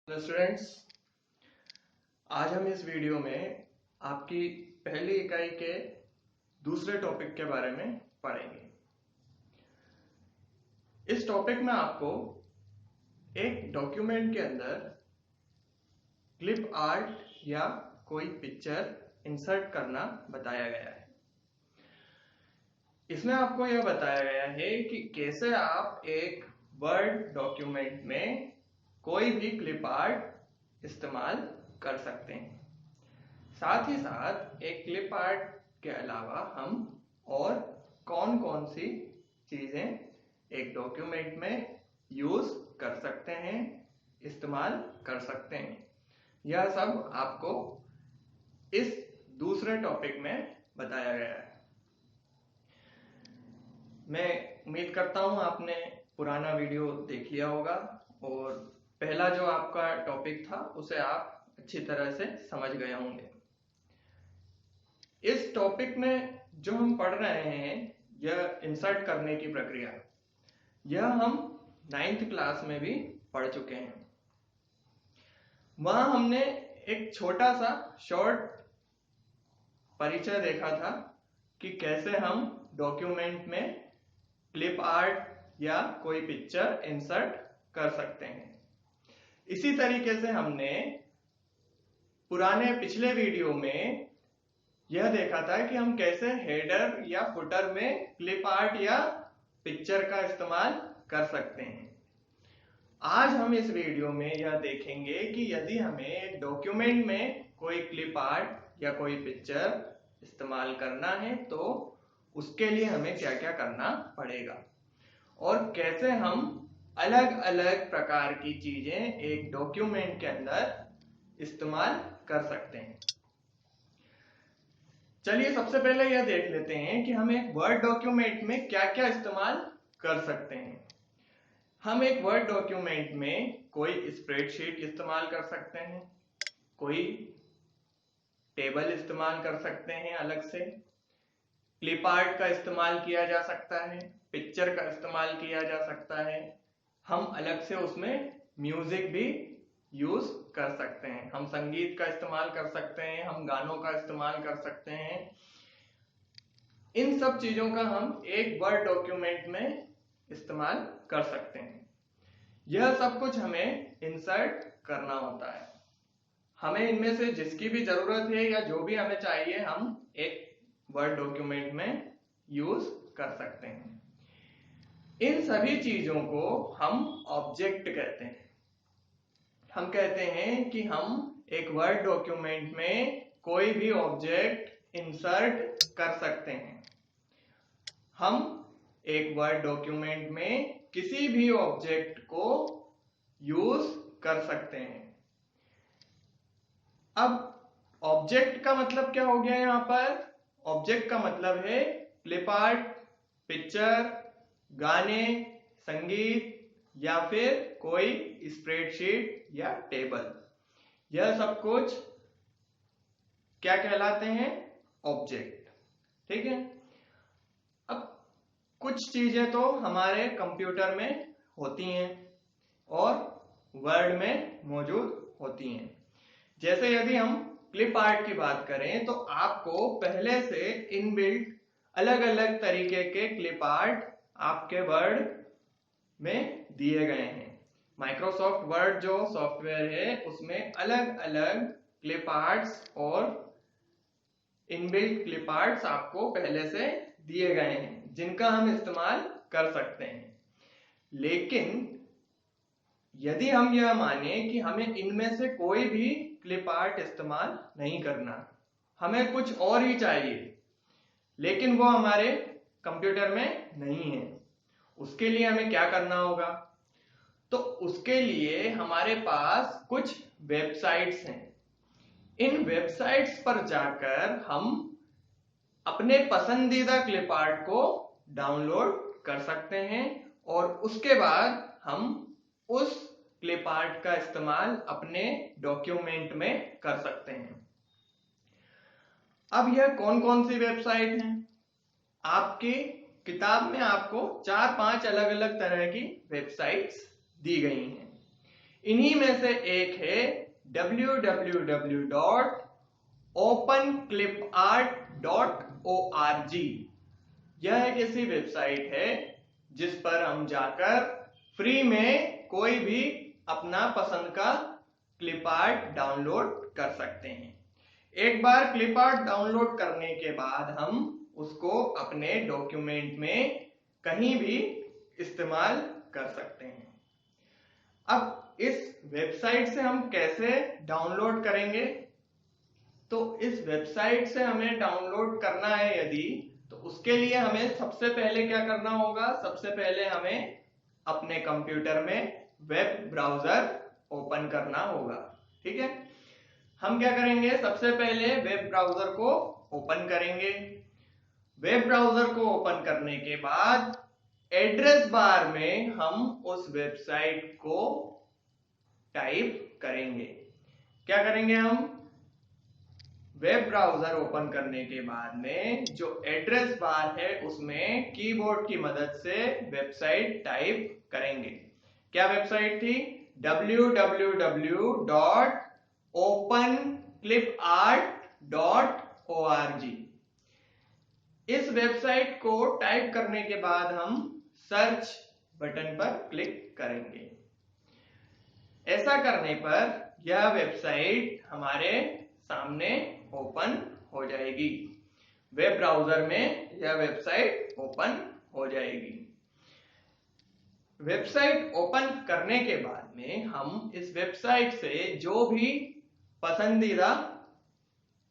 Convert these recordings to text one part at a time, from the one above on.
Hello students, आज हम इस वीडियो में आपकी पहली इकाई के दूसरे टॉपिक के बारे में पढ़ेंगे। इस टॉपिक में आपको एक डॉक्यूमेंट के अंदर क्लिप आर्ट या कोई पिक्चर इंसर्ट करना बताया गया है। इसमें आपको यह बताया गया है कि कैसे आप एक वर्ड डॉक्यूमेंट में कोई भी क्लिप आर्ट इस्तेमाल कर सकते हैं। साथ ही साथ एक क्लिप आर्ट के अलावा हम और कौन कौन सी चीजें एक डॉक्यूमेंट में यूज कर सकते हैं, इस्तेमाल कर सकते हैं, यह सब आपको इस दूसरे टॉपिक में बताया गया है। मैं उम्मीद करता हूं आपने पुराना वीडियो देख लिया होगा और पहला जो आपका टॉपिक था उसे आप अच्छी तरह से समझ गए होंगे। इस टॉपिक में जो हम पढ़ रहे हैं यह इंसर्ट करने की प्रक्रिया, यह हम 9th क्लास में भी पढ़ चुके हैं। वहां हमने एक छोटा सा शॉर्ट परिचय देखा था कि कैसे हम डॉक्यूमेंट में क्लिप आर्ट या कोई पिक्चर इंसर्ट कर सकते हैं। इसी तरीके से हमने पुराने पिछले वीडियो में यह देखा था कि हम कैसे हेडर या फुटर में क्लिप आर्ट या पिक्चर का इस्तेमाल कर सकते हैं। आज हम इस वीडियो में यह देखेंगे कि यदि हमें एक डॉक्यूमेंट में कोई क्लिप आर्ट या कोई पिक्चर इस्तेमाल करना है तो उसके लिए हमें क्या क्या करना पड़ेगा और कैसे हम अलग अलग प्रकार की चीजें एक डॉक्यूमेंट के अंदर इस्तेमाल कर सकते हैं। चलिए सबसे पहले यह देख लेते हैं कि हम एक वर्ड डॉक्यूमेंट में क्या क्या इस्तेमाल कर सकते हैं। हम एक वर्ड डॉक्यूमेंट में कोई स्प्रेडशीट इस्तेमाल कर सकते हैं, कोई टेबल इस्तेमाल कर सकते हैं, अलग से क्लिप आर्ट का इस्तेमाल किया जा सकता है, पिक्चर का इस्तेमाल किया जा सकता है। हम अलग से उसमें म्यूजिक भी यूज कर सकते हैं, हम संगीत का इस्तेमाल कर सकते हैं, हम गानों का इस्तेमाल कर सकते हैं। इन सब चीजों का हम एक वर्ड डॉक्यूमेंट में इस्तेमाल कर सकते हैं। यह सब कुछ हमें इंसर्ट करना होता है। हमें इनमें से जिसकी भी जरूरत है या जो भी हमें चाहिए हम एक वर्ड डॉक्यूमेंट में यूज कर सकते हैं। इन सभी चीजों को हम ऑब्जेक्ट कहते हैं। हम कहते हैं कि हम एक वर्ड डॉक्यूमेंट में कोई भी ऑब्जेक्ट इंसर्ट कर सकते हैं। हम एक वर्ड डॉक्यूमेंट में किसी भी ऑब्जेक्ट को यूज कर सकते हैं। अब ऑब्जेक्ट का मतलब क्या हो गया यहाँ पर? ऑब्जेक्ट का मतलब है क्लिप आर्ट, पिक्चर, गाने, संगीत या फिर कोई स्प्रेडशीट या टेबल, यह सब कुछ क्या कहलाते हैं? ऑब्जेक्ट। ठीक है। अब कुछ चीजें तो हमारे कंप्यूटर में होती हैं और वर्ड में मौजूद होती हैं। जैसे यदि हम क्लिप आर्ट की बात करें तो आपको पहले से इनबिल्ट अलग अलग तरीके के क्लिप आर्ट आपके वर्ड में दिए गए हैं। माइक्रोसॉफ्ट वर्ड जो सॉफ्टवेयर है उसमें अलग अलग क्लिप आर्ट्स और इनबिल्ट क्लिप आर्ट्स आपको पहले से दिए गए हैं जिनका हम इस्तेमाल कर सकते हैं। लेकिन यदि हम यह माने कि हमें इनमें से कोई भी क्लिप आर्ट इस्तेमाल नहीं करना, हमें कुछ और ही चाहिए, लेकिन वो हमारे कंप्यूटर में नहीं है, उसके लिए हमें क्या करना होगा? तो उसके लिए हमारे पास कुछ वेबसाइट्स हैं। इन वेबसाइट्स पर जाकर हम अपने पसंदीदा क्लिप आर्ट को डाउनलोड कर सकते हैं और उसके बाद हम उस क्लिप आर्ट का इस्तेमाल अपने डॉक्यूमेंट में कर सकते हैं। अब यह कौन कौन सी वेबसाइट हैं? आपकी किताब में आपको 4-5 अलग अलग तरह की वेबसाइट्स दी गई हैं। इन्हीं में से एक है www.openclipart.org। यह एक ऐसी वेबसाइट है जिस पर हम जाकर फ्री में कोई भी अपना पसंद का क्लिप आर्ट डाउनलोड कर सकते हैं। एक बार क्लिप आर्ट डाउनलोड करने के बाद हम उसको अपने डॉक्यूमेंट में कहीं भी इस्तेमाल कर सकते हैं। अब इस वेबसाइट से हम कैसे डाउनलोड करेंगे? तो इस वेबसाइट से हमें डाउनलोड करना है यदि, तो उसके लिए हमें सबसे पहले क्या करना होगा? सबसे पहले हमें अपने कंप्यूटर में वेब ब्राउजर ओपन करना होगा। ठीक है, हम क्या करेंगे? सबसे पहले वेब ब्राउजर को ओपन करेंगे। वेब ब्राउजर को ओपन करने के बाद एड्रेस बार में हम उस वेबसाइट को टाइप करेंगे। क्या करेंगे? हम वेब ब्राउजर ओपन करने के बाद में जो एड्रेस बार है उसमें कीबोर्ड की मदद से वेबसाइट टाइप करेंगे। क्या वेबसाइट थी? www.openclipart.org। इस वेबसाइट को टाइप करने के बाद हम सर्च बटन पर क्लिक करेंगे। ऐसा करने पर यह वेबसाइट हमारे सामने ओपन हो जाएगी। वेब ब्राउजर में यह वेबसाइट ओपन हो जाएगी। वेबसाइट ओपन करने के बाद में हम इस वेबसाइट से जो भी पसंदीदा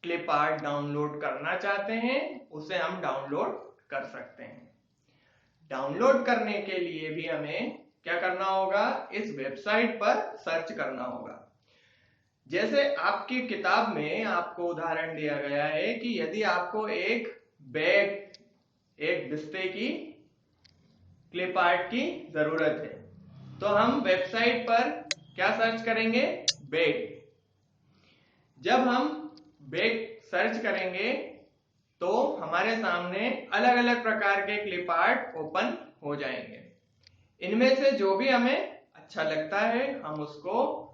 क्लिप आर्ट डाउनलोड करना चाहते हैं उसे हम डाउनलोड कर सकते हैं। डाउनलोड करने के लिए भी हमें क्या करना होगा? इस वेबसाइट पर सर्च करना होगा। जैसे आपकी किताब में आपको उदाहरण दिया गया है कि यदि आपको एक बैग, एक बिस्ते की क्लिप आर्ट की जरूरत है, तो हम वेबसाइट पर क्या सर्च करेंगे? बैग। जब हम बैग सर्च करेंगे तो हमारे सामने अलग अलग प्रकार के क्लिप आर्ट ओपन हो जाएंगे। इनमें से जो भी हमें अच्छा लगता है हम उसको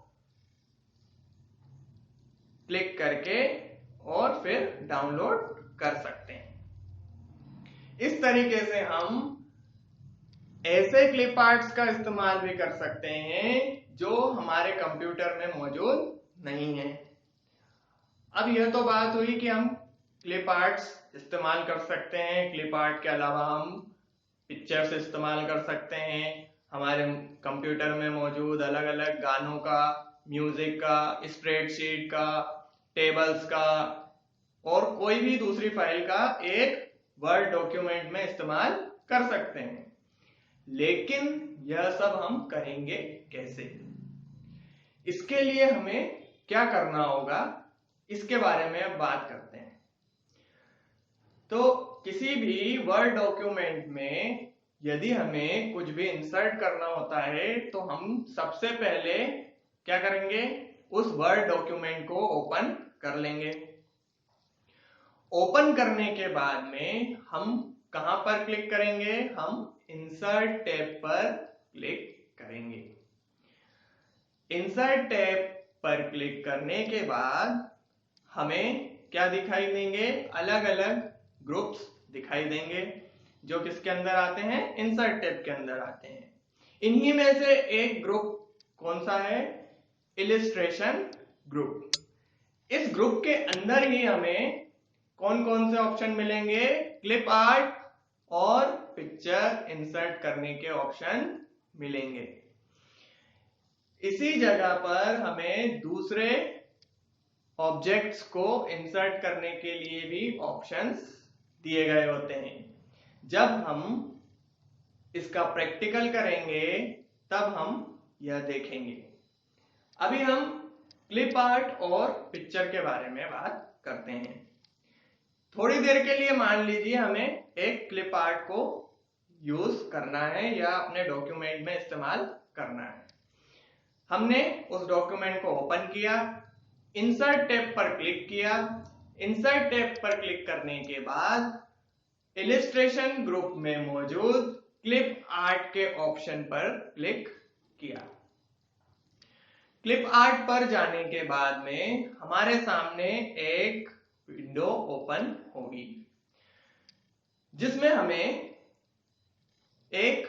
क्लिक करके और फिर डाउनलोड कर सकते हैं। इस तरीके से हम ऐसे क्लिप आर्ट्स का इस्तेमाल भी कर सकते हैं जो हमारे कंप्यूटर में मौजूद नहीं है। अब यह तो बात हुई कि हम क्लिप आर्ट्स इस्तेमाल कर सकते हैं। क्लिप आर्ट के अलावा हम पिक्चर्स इस्तेमाल कर सकते हैं। हमारे कंप्यूटर में मौजूद अलग अलग गानों का, म्यूजिक का, स्प्रेडशीट का, टेबल्स का और कोई भी दूसरी फाइल का एक वर्ड डॉक्यूमेंट में इस्तेमाल कर सकते हैं। लेकिन यह सब हम करेंगे कैसे? इसके लिए हमें क्या करना होगा, इसके बारे में अब बात करते हैं। तो किसी भी वर्ड डॉक्यूमेंट में यदि हमें कुछ भी इंसर्ट करना होता है तो हम सबसे पहले क्या करेंगे? उस वर्ड डॉक्यूमेंट को ओपन कर लेंगे। ओपन करने के बाद में हम कहां पर क्लिक करेंगे? हम इंसर्ट टैब पर क्लिक करेंगे। इंसर्ट टैब पर क्लिक करने के बाद हमें क्या दिखाई देंगे? अलग अलग ग्रुप्स दिखाई देंगे जो किसके अंदर आते हैं? इंसर्ट टैब के अंदर आते हैं। इन्हीं में से एक ग्रुप कौन सा है? Illustration group. इस ग्रुप के अंदर ही हमें कौन कौन से ऑप्शन मिलेंगे? क्लिप आर्ट और पिक्चर इंसर्ट करने के ऑप्शन मिलेंगे। इसी जगह पर हमें दूसरे ऑब्जेक्ट्स को इंसर्ट करने के लिए भी ऑप्शंस दिए गए होते हैं। जब हम इसका प्रैक्टिकल करेंगे तब हम यह देखेंगे। अभी हम क्लिप आर्ट और पिक्चर के बारे में बात करते हैं। थोड़ी देर के लिए मान लीजिए हमें एक क्लिप आर्ट को यूज करना है या अपने डॉक्यूमेंट में इस्तेमाल करना है। हमने उस डॉक्यूमेंट को ओपन किया, इंसर्ट टैब पर क्लिक किया। इंसर्ट टैब पर क्लिक करने के बाद इलिस्ट्रेशन ग्रुप में मौजूद क्लिप आर्ट के ऑप्शन पर क्लिक किया। क्लिप आर्ट पर जाने के बाद में हमारे सामने एक विंडो ओपन होगी जिसमें हमें एक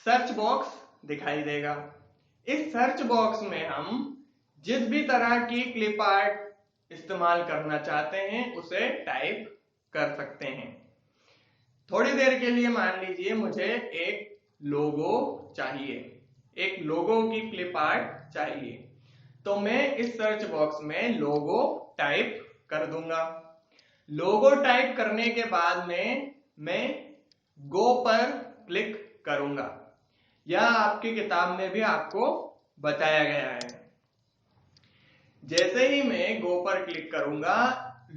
सर्च बॉक्स दिखाई देगा। इस सर्च बॉक्स में हम जिस भी तरह की क्लिप आर्ट इस्तेमाल करना चाहते हैं उसे टाइप कर सकते हैं। थोड़ी देर के लिए मान लीजिए मुझे एक लोगो चाहिए, एक लोगो की क्लिप आर्ट चाहिए, तो मैं इस सर्च बॉक्स में लोगो टाइप कर दूंगा। लोगो टाइप करने के बाद में मैं गो पर क्लिक करूंगा। यह आपकी किताब में भी आपको बताया गया है। जैसे ही मैं गो पर क्लिक करूंगा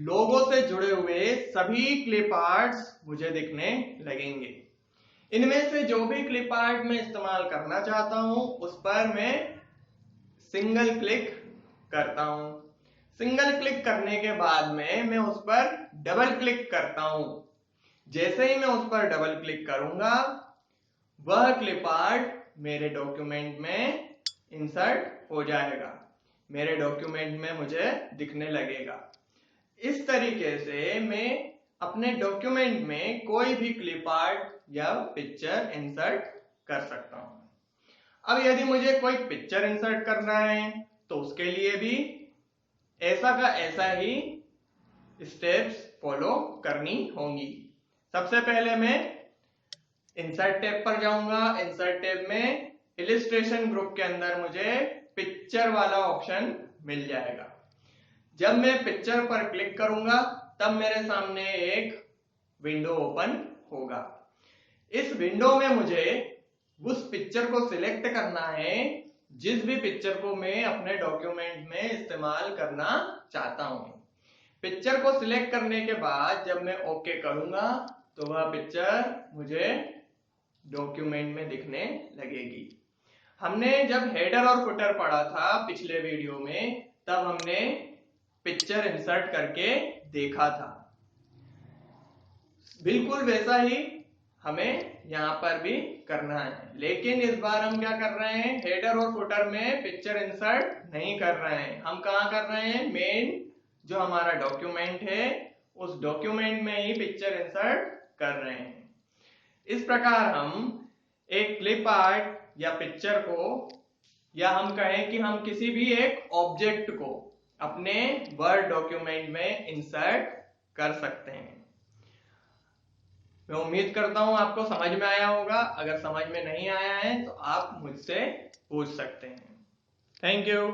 लोगो से जुड़े हुए सभी क्लिप आर्ट्स मुझे दिखने लगेंगे। इनमें से जो भी क्लिप आर्ट मैं इस्तेमाल करना चाहता हूं उस पर मैं सिंगल क्लिक करता हूं। सिंगल क्लिक करने के बाद में मैं उस पर डबल क्लिक करता हूं। जैसे ही मैं उस पर डबल क्लिक करूंगा वह क्लिप आर्ट मेरे डॉक्यूमेंट में इंसर्ट हो जाएगा, मेरे डॉक्यूमेंट में मुझे दिखने लगेगा। इस तरीके से मैं अपने डॉक्यूमेंट में कोई भी क्लिप आर्ट या पिक्चर इंसर्ट कर सकता हूं। अब यदि मुझे कोई पिक्चर इंसर्ट करना है तो उसके लिए भी ऐसा का ऐसा ही स्टेप्स फॉलो करनी होंगी। सबसे पहले मैं इंसर्ट टैब पर जाऊंगा। इंसर्ट टैब में इलिस्ट्रेशन ग्रुप के अंदर मुझे पिक्चर वाला ऑप्शन मिल जाएगा। जब मैं पिक्चर पर क्लिक करूंगा तब मेरे सामने एक विंडो ओपन होगा। इस विंडो में मुझे उस पिक्चर को सिलेक्ट करना है जिस भी पिक्चर को मैं अपने डॉक्यूमेंट में इस्तेमाल करना चाहता हूं। पिक्चर को सिलेक्ट करने के बाद जब मैं ओके करूंगा तो वह पिक्चर मुझे डॉक्यूमेंट में दिखने लगेगी। हमने जब हेडर और फुटर पढ़ा था पिछले वीडियो में तब हमने पिक्चर इंसर्ट करके देखा था। बिल्कुल वैसा ही हमें यहाँ पर भी करना है, लेकिन इस बार हम क्या कर रहे हैं, हेडर और फुटर में पिक्चर इंसर्ट नहीं कर रहे हैं। हम कहाँ कर रहे हैं, मेन जो हमारा डॉक्यूमेंट है उस डॉक्यूमेंट में ही पिक्चर इंसर्ट कर रहे हैं। इस प्रकार हम एक क्लिप आर्ट या पिक्चर को, या हम कहें कि हम किसी भी एक ऑब्जेक्ट को अपने वर्ड डॉक्यूमेंट में इंसर्ट कर सकते हैं। मैं उम्मीद करता हूं आपको समझ में आया होगा। अगर समझ में नहीं आया है तो आप मुझसे पूछ सकते हैं। Thank you.